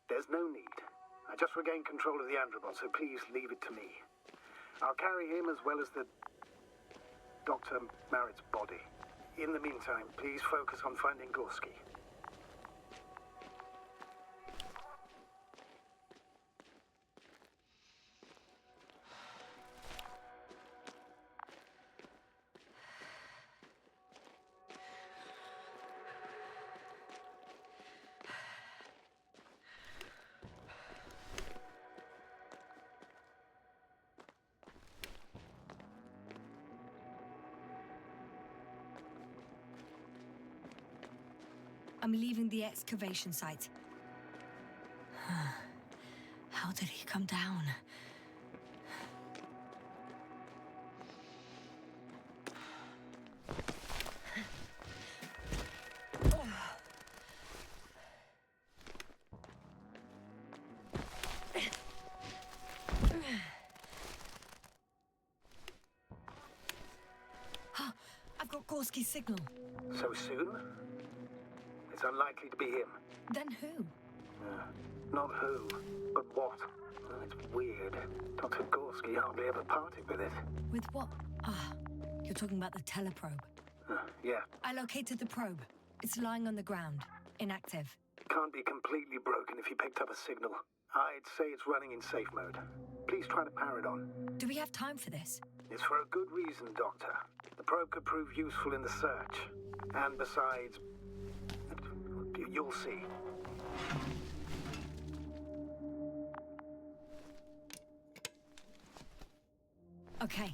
There's no need. I just regained control of the androbot, so please leave it to me. I'll carry him as well as the Dr. Merritt's body. In the meantime, please focus on finding Gorski. I'm leaving the excavation site. How did he come down? I've got Gorski's signal. So soon? It's unlikely to be him. Then who? Not who, but what. It's weird. Dr. Gorski hardly ever parted with it. With what? You're talking about the teleprobe. Yeah. I located the probe. It's lying on the ground, inactive. It can't be completely broken if you picked up a signal. I'd say it's running in safe mode. Please try to power it on. Do we have time for this? It's for a good reason, Doctor. The probe could prove useful in the search. And besides, you'll see. Okay.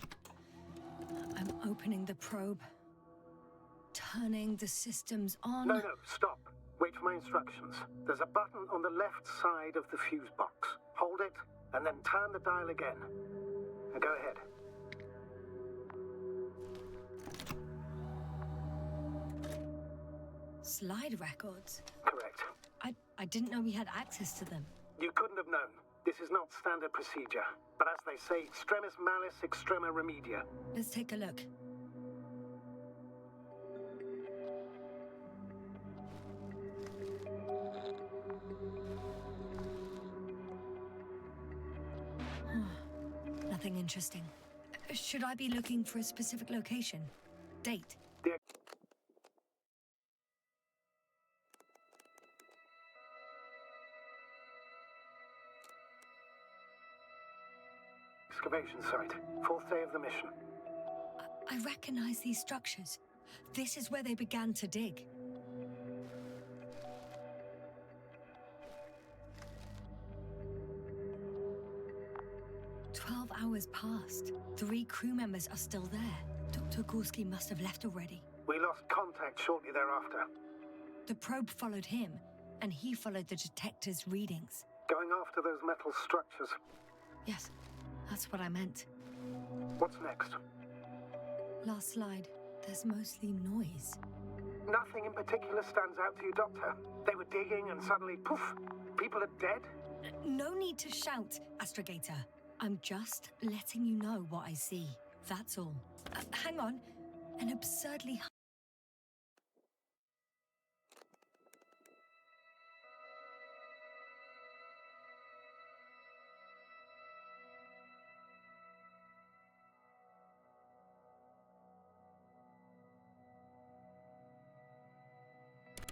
I'm opening the probe. Turning the systems on. No, stop. Wait for my instructions. There's a button on the left side of the fuse box. Hold it, and then turn the dial again. Now go ahead. Slide records? Correct. I didn't know we had access to them. You couldn't have known. This is not standard procedure. But as they say, extremis malis, extrema remedia. Let's take a look. Nothing interesting. Should I be looking for a specific location? Date? The excavation site. 4th day of the mission. I recognize these structures. This is where they began to dig. Hours passed. 3 crew members are still there. Dr. Gorski must have left already. We lost contact shortly thereafter. The probe followed him, and he followed the detector's readings. Going after those metal structures. Yes, that's what I meant. What's next? Last slide. There's mostly noise. Nothing in particular stands out to you, Doctor. They were digging and suddenly, poof, people are dead? No need to shout, Astrogator. I'm just letting you know what I see. That's all. Hang on. An absurdly...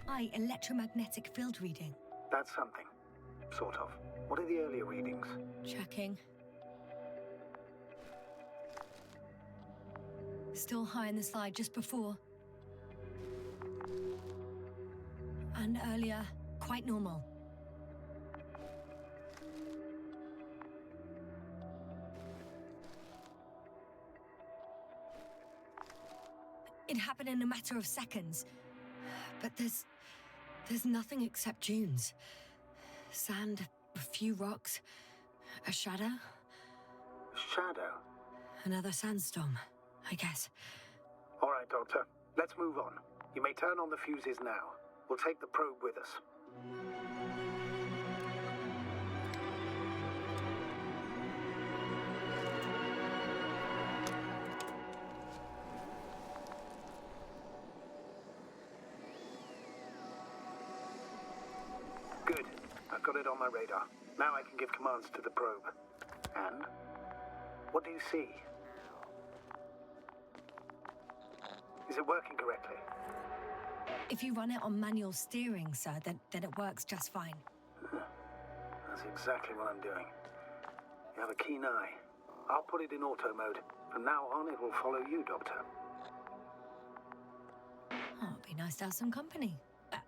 high electromagnetic field reading. That's something. Sort of. What are the earlier readings? Checking. Still high in the slide just before. And earlier, quite normal. It happened in a matter of seconds. But there's nothing except dunes. Sand, a few rocks, a shadow. Shadow? Another sandstorm, I guess. All right, Doctor. Let's move on. You may turn on the fuses now. We'll take the probe with us. Good. I've got it on my radar. Now I can give commands to the probe. And? What do you see? Is it working correctly? If you run it on manual steering, sir, then it works just fine. That's exactly what I'm doing. You have a keen eye. I'll put it in auto mode. From now on, it will follow you, Doctor. Oh, it'd be nice to have some company.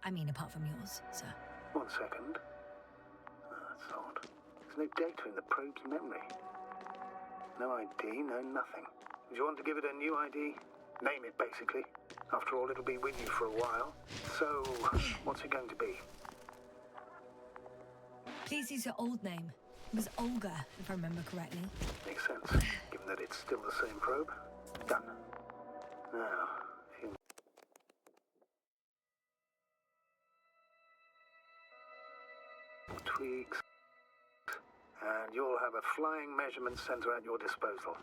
I mean, apart from yours, sir. 1 second. That's odd. There's no data in the probe's memory. No ID, no nothing. Do you want to give it a new ID? Name it, basically. After all, it'll be with you for a while. So, what's it going to be? Please use your old name. It was Olga, if I remember correctly. Makes sense, given that it's still the same probe. Done. Now, a few tweaks, and you'll have a flying measurement center at your disposal.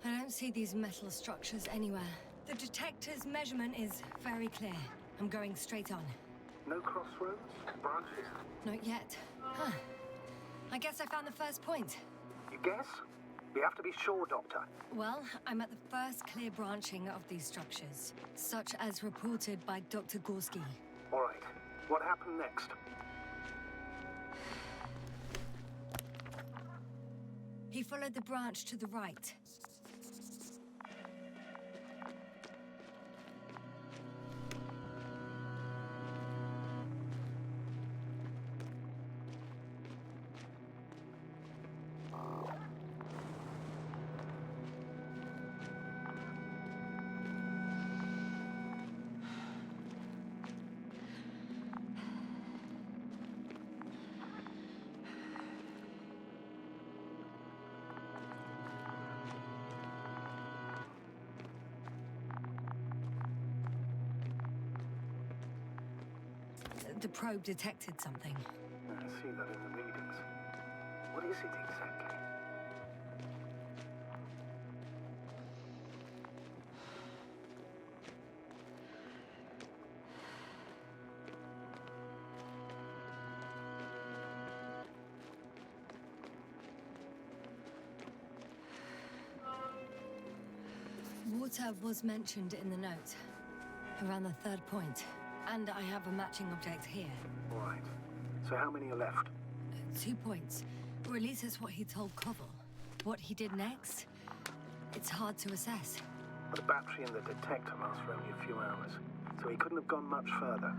I don't see these metal structures anywhere. The detector's measurement is very clear. I'm going straight on. No crossroads? Branches? Not yet. Huh. I guess I found the first point. You guess? We have to be sure, Doctor. Well, I'm at the first clear branching of these structures, such as reported by Dr. Gorski. All right. What happened next? He followed the branch to the right. The probe detected something. I see that in the readings. What is it exactly? Water was mentioned in the note, around the third point. And I have a matching object here. All right. So how many are left? 2 points. Or at least that's what he told Koval. What he did next, it's hard to assess. The battery in the detector lasts for only a few hours, so he couldn't have gone much further.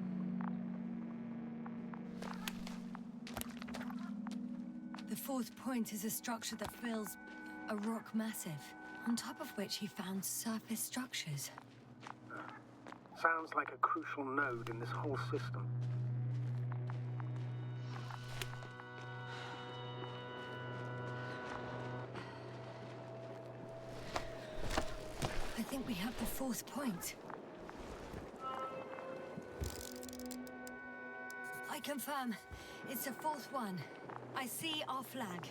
The fourth point is a structure that fills a rock massive, on top of which he found surface structures. Sounds like a crucial node in this whole system. I think we have the fourth point. I confirm. It's the fourth one. I see our flag.